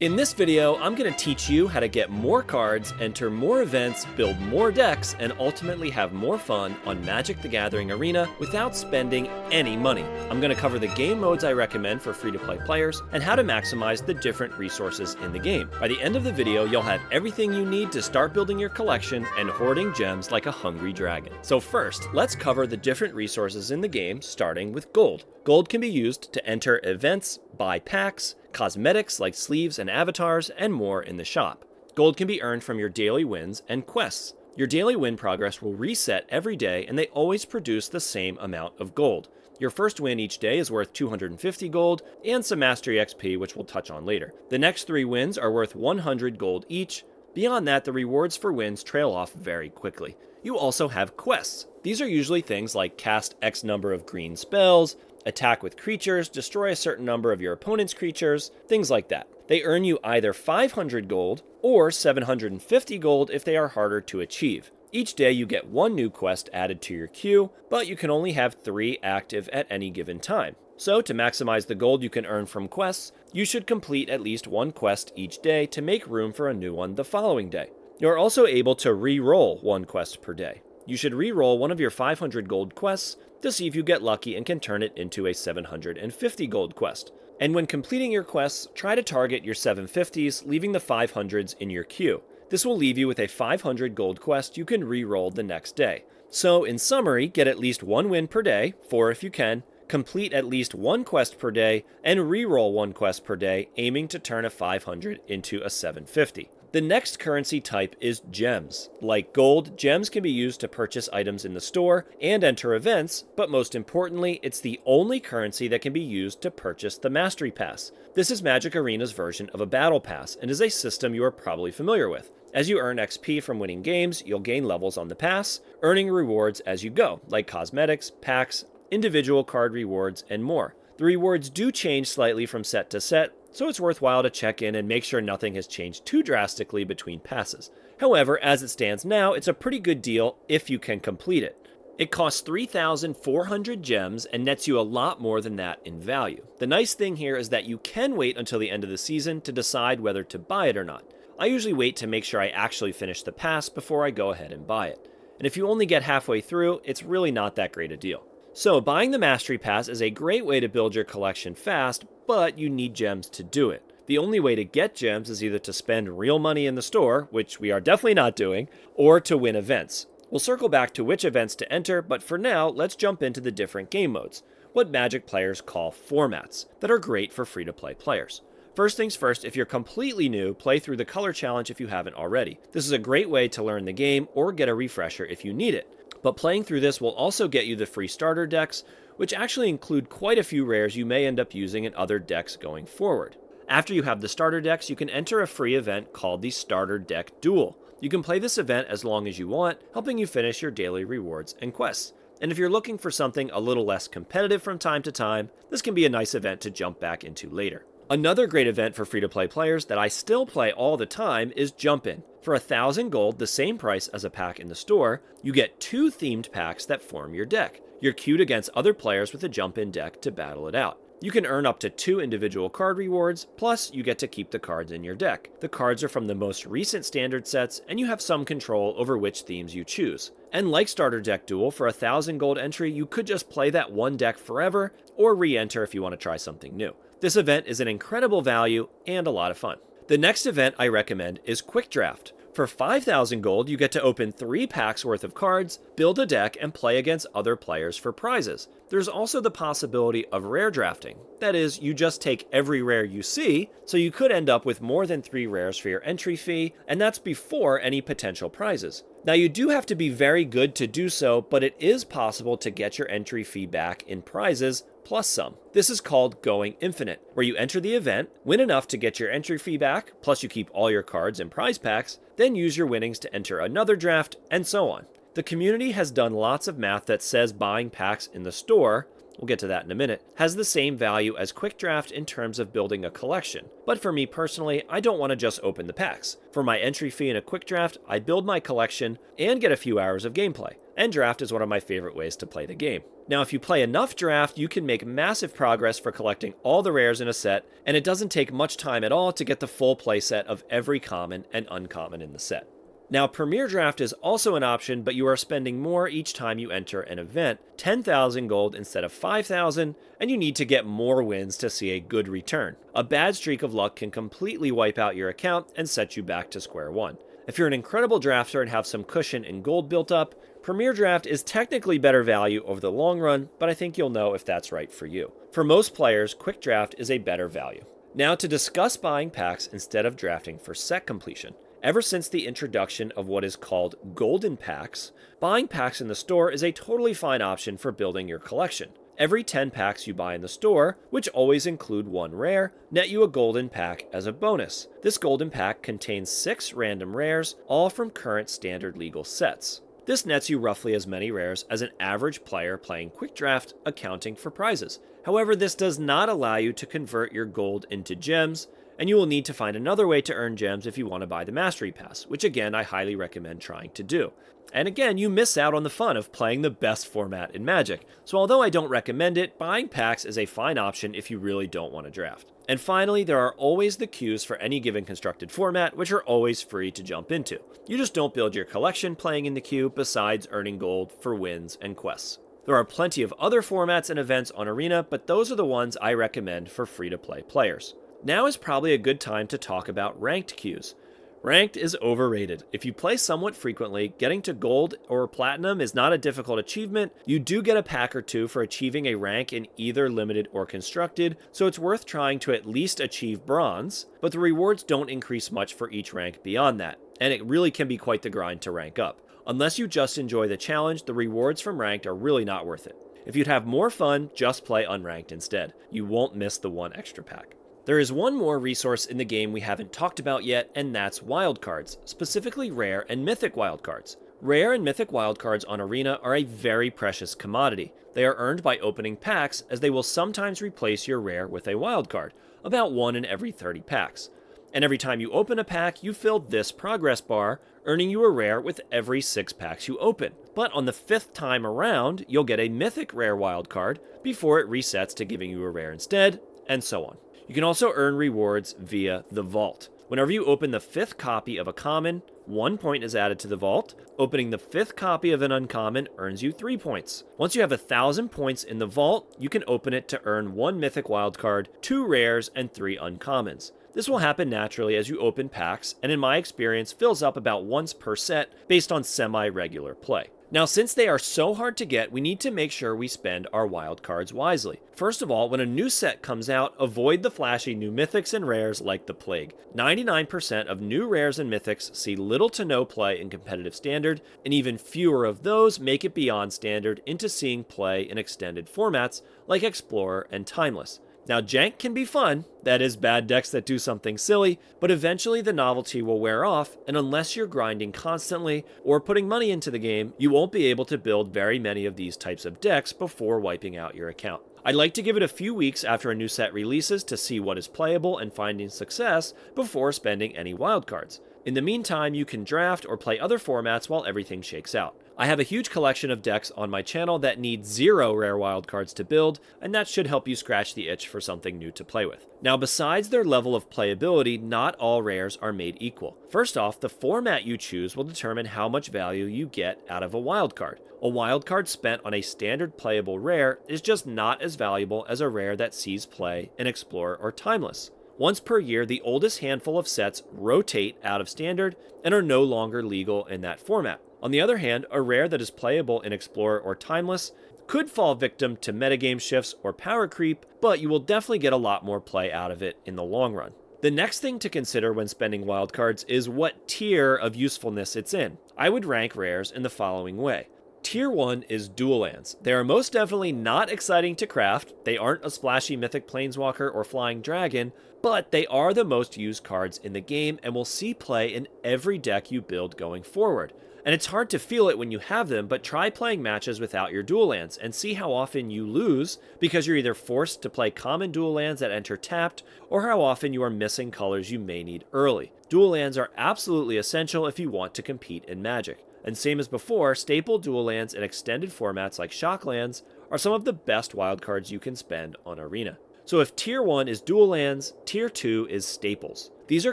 In this video, I'm going to teach you how to get more cards, enter more events, build more decks, and ultimately have more fun on Magic the Gathering Arena without spending any money. I'm going to cover the game modes I recommend for free-to-play players and how to maximize the different resources in the game. By the end of the video, you'll have everything you need to start building your collection and hoarding gems like a hungry dragon. So first, let's cover the different resources in the game, starting with gold. Gold can be used to enter events, buy packs, cosmetics like sleeves and avatars, and more in the shop. Gold can be earned from your daily wins and quests. Your daily win progress will reset every day, and they always produce the same amount of gold. Your first win each day is worth 250 gold and some mastery XP, which we'll touch on later. The next 3 wins are worth 100 gold each. Beyond that, the rewards for wins trail off very quickly. You also have quests. These are usually things like cast X number of green spells, attack with creatures, destroy a certain number of your opponent's creatures, things like that. They earn you either 500 gold or 750 gold if they are harder to achieve. Each day you get 1 new quest added to your queue, but you can only have 3 active at any given time. So to maximize the gold you can earn from quests, you should complete at least 1 quest each day to make room for a new one the following day. You're also able to re-roll 1 quest per day. You should re-roll one of your 500 gold quests to see if you get lucky and can turn it into a 750 gold quest. And when completing your quests, try to target your 750s, leaving the 500s in your queue. This will leave you with a 500 gold quest you can re-roll the next day. So in summary, get at least 1 win per day, 4 if you can, complete at least 1 quest per day, and re-roll 1 quest per day, aiming to turn a 500 into a 750. The next currency type is gems. Like gold, gems can be used to purchase items in the store and enter events, but most importantly, it's the only currency that can be used to purchase the Mastery Pass. This is Magic Arena's version of a Battle Pass and is a system you are probably familiar with. As you earn XP from winning games, you'll gain levels on the pass, earning rewards as you go, like cosmetics, packs, individual card rewards, and more. The rewards do change slightly from set to set, so it's worthwhile to check in and make sure nothing has changed too drastically between passes. However, as it stands now, it's a pretty good deal if you can complete it. It costs 3,400 gems and nets you a lot more than that in value. The nice thing here is that you can wait until the end of the season to decide whether to buy it or not. I usually wait to make sure I actually finish the pass before I go ahead and buy it. And if you only get halfway through, it's really not that great a deal. So buying the Mastery Pass is a great way to build your collection fast, but you need gems to do it. The only way to get gems is either to spend real money in the store, which we are definitely not doing, or to win events. We'll circle back to which events to enter, but for now, let's jump into the different game modes, what Magic players call formats, that are great for free-to-play players. First things first, if you're completely new, play through the Color Challenge if you haven't already. This is a great way to learn the game or get a refresher if you need it. But playing through this will also get you the free starter decks, which actually include quite a few rares you may end up using in other decks going forward. After you have the starter decks, you can enter a free event called the Starter Deck Duel. You can play this event as long as you want, helping you finish your daily rewards and quests. And if you're looking for something a little less competitive from time to time, this can be a nice event to jump back into later. Another great event for free-to-play players that I still play all the time is Jump In. For 1,000 gold, the same price as a pack in the store, you get 2 themed packs that form your deck. You're queued against other players with a Jump In deck to battle it out. You can earn up to 2 individual card rewards, plus you get to keep the cards in your deck. The cards are from the most recent standard sets, and you have some control over which themes you choose. And like Starter Deck Duel, for 1,000 gold entry, you could just play that one deck forever, or re-enter if you want to try something new. This event is an incredible value and a lot of fun. The next event I recommend is Quick Draft. For 5,000 gold, you get to open 3 packs worth of cards, build a deck, and play against other players for prizes. There's also the possibility of rare drafting. That is, you just take every rare you see, so you could end up with more than 3 rares for your entry fee, and that's before any potential prizes. Now you do have to be very good to do so, but it is possible to get your entry fee back in prizes, plus some. This is called Going Infinite, where you enter the event, win enough to get your entry fee back, plus you keep all your cards and prize packs, then use your winnings to enter another draft, and so on. The community has done lots of math that says buying packs in the store, we'll get to that in a minute, has the same value as Quick Draft in terms of building a collection. But for me personally, I don't want to just open the packs. For my entry fee in a Quick Draft, I build my collection and get a few hours of gameplay. And draft is one of my favorite ways to play the game. Now, if you play enough draft, you can make massive progress for collecting all the rares in a set, and it doesn't take much time at all to get the full playset of every common and uncommon in the set. Now, Premier Draft is also an option, but you are spending more each time you enter an event, 10,000 gold instead of 5,000, and you need to get more wins to see a good return. A bad streak of luck can completely wipe out your account and set you back to square one. If you're an incredible drafter and have some cushion and gold built up, Premier Draft is technically better value over the long run, but I think you'll know if that's right for you. For most players, Quick Draft is a better value. Now to discuss buying packs instead of drafting for set completion. Ever since the introduction of what is called golden packs, buying packs in the store is a totally fine option for building your collection. Every 10 packs you buy in the store, which always include one rare, net you a golden pack as a bonus. This golden pack contains 6 random rares, all from current standard legal sets. This nets you roughly as many rares as an average player playing Quick Draft, accounting for prizes. However, this does not allow you to convert your gold into gems, and you will need to find another way to earn gems if you want to buy the Mastery Pass, which again I highly recommend trying to do. And again, you miss out on the fun of playing the best format in Magic, so although I don't recommend it, buying packs is a fine option if you really don't want to draft. And finally, there are always the queues for any given constructed format, which are always free to jump into. You just don't build your collection playing in the queue, besides earning gold for wins and quests. There are plenty of other formats and events on Arena, but those are the ones I recommend for free-to-play players. Now is probably a good time to talk about ranked queues. Ranked is overrated. If you play somewhat frequently, getting to gold or platinum is not a difficult achievement. You do get a pack or two for achieving a rank in either limited or constructed, so it's worth trying to at least achieve bronze, but the rewards don't increase much for each rank beyond that, and it really can be quite the grind to rank up. Unless you just enjoy the challenge, the rewards from ranked are really not worth it. If you'd have more fun, just play unranked instead. You won't miss the one extra pack. There is one more resource in the game we haven't talked about yet, and that's Wildcards, specifically Rare and Mythic Wildcards. Rare and Mythic Wildcards on Arena are a very precious commodity. They are earned by opening packs, as they will sometimes replace your Rare with a Wildcard, about 1 in every 30 packs. And every time you open a pack, you fill this progress bar, earning you a Rare with every 6 packs you open. But on the 5th time around, you'll get a Mythic Rare Wildcard before it resets to giving you a Rare instead, and so on. You can also earn rewards via the Vault. Whenever you open the 5th copy of a common, 1 point is added to the Vault. Opening the 5th copy of an uncommon earns you 3 points. Once you have 1,000 points in the Vault, you can open it to earn 1 Mythic Wildcard, 2 Rares, and 3 uncommons. This will happen naturally as you open packs, and in my experience fills up about once per set based on semi-regular play. Now, since they are so hard to get, we need to make sure we spend our wildcards wisely. First of all, when a new set comes out, avoid the flashy new mythics and rares like the plague. 99% of new rares and mythics see little to no play in competitive standard, and even fewer of those make it beyond standard into seeing play in extended formats like Explorer and Timeless. Now, jank can be fun, that is, bad decks that do something silly, but eventually the novelty will wear off, and unless you're grinding constantly or putting money into the game, you won't be able to build very many of these types of decks before wiping out your account. I'd like to give it a few weeks after a new set releases to see what is playable and finding success before spending any wildcards. In the meantime, you can draft or play other formats while everything shakes out. I have a huge collection of decks on my channel that need 0 rare wildcards to build, and that should help you scratch the itch for something new to play with. Now, besides their level of playability, not all rares are made equal. First off, the format you choose will determine how much value you get out of a wildcard. A wildcard spent on a standard playable rare is just not as valuable as a rare that sees play in Explorer or Timeless. Once per year, the oldest handful of sets rotate out of standard and are no longer legal in that format. On the other hand, a rare that is playable in Explorer or Timeless could fall victim to metagame shifts or power creep, but you will definitely get a lot more play out of it in the long run. The next thing to consider when spending wildcards is what tier of usefulness it's in. I would rank rares in the following way. Tier 1 is dual lands. They are most definitely not exciting to craft, they aren't a splashy mythic planeswalker or flying dragon, but they are the most used cards in the game and will see play in every deck you build going forward. And it's hard to feel it when you have them, but try playing matches without your dual lands and see how often you lose because you're either forced to play common dual lands that enter tapped, or how often you are missing colors you may need early. Dual lands are absolutely essential if you want to compete in Magic. And same as before, staple dual lands in extended formats like Shocklands are some of the best wildcards you can spend on Arena. So if Tier 1 is dual lands, Tier 2 is staples. These are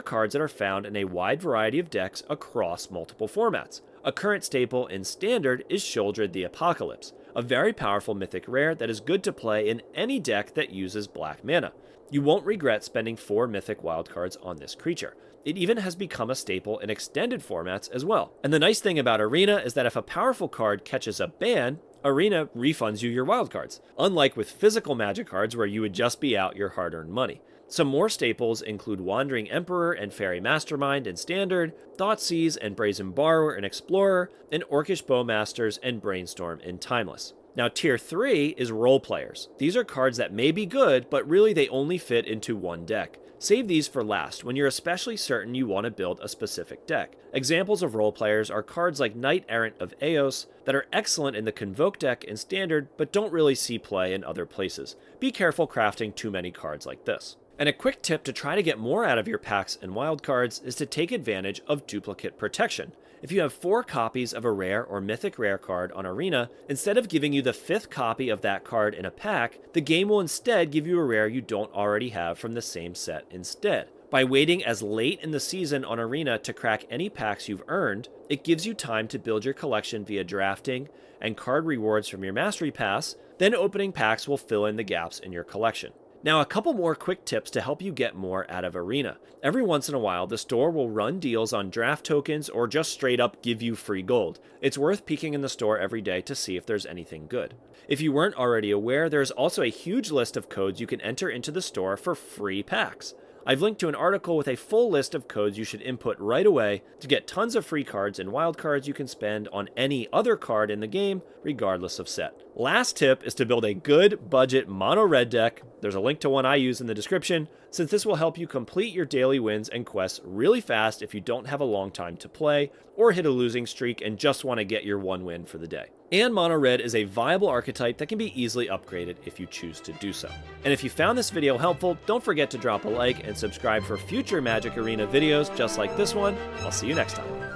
cards that are found in a wide variety of decks across multiple formats. A current staple in Standard is Sheoldred the Apocalypse, a very powerful mythic rare that is good to play in any deck that uses black mana. You won't regret spending 4 mythic wildcards on this creature. It even has become a staple in extended formats as well. And the nice thing about Arena is that if a powerful card catches a ban, Arena refunds you your wildcards, unlike with physical Magic cards where you would just be out your hard-earned money. Some more staples include Wandering Emperor and Fairy Mastermind in Standard, Thoughtseize and Brazen Borrower in Explorer, and Orcish Bowmasters and Brainstorm in Timeless. Now Tier 3 is Role Players. These are cards that may be good, but really they only fit into one deck. Save these for last, when you're especially certain you want to build a specific deck. Examples of role players are cards like Knight Errant of Eos that are excellent in the Convoke deck in Standard, but don't really see play in other places. Be careful crafting too many cards like this. And a quick tip to try to get more out of your packs and wildcards is to take advantage of duplicate protection. If you have 4 copies of a rare or mythic rare card on Arena, instead of giving you the 5th copy of that card in a pack, the game will instead give you a rare you don't already have from the same set instead. By waiting as late in the season on Arena to crack any packs you've earned, it gives you time to build your collection via drafting and card rewards from your Mastery Pass, then opening packs will fill in the gaps in your collection. Now, a couple more quick tips to help you get more out of Arena. Every once in a while, the store will run deals on draft tokens or just straight up give you free gold. It's worth peeking in the store every day to see if there's anything good. If you weren't already aware, there's also a huge list of codes you can enter into the store for free packs. I've linked to an article with a full list of codes you should input right away to get tons of free cards and wildcards you can spend on any other card in the game, regardless of set. Last tip is to build a good budget mono red deck. There's a link to one I use in the description, since this will help you complete your daily wins and quests really fast if you don't have a long time to play, or hit a losing streak and just want to get your one win for the day. And mono red is a viable archetype that can be easily upgraded if you choose to do so. And if you found this video helpful, don't forget to drop a like and subscribe for future Magic Arena videos just like this one. I'll see you next time.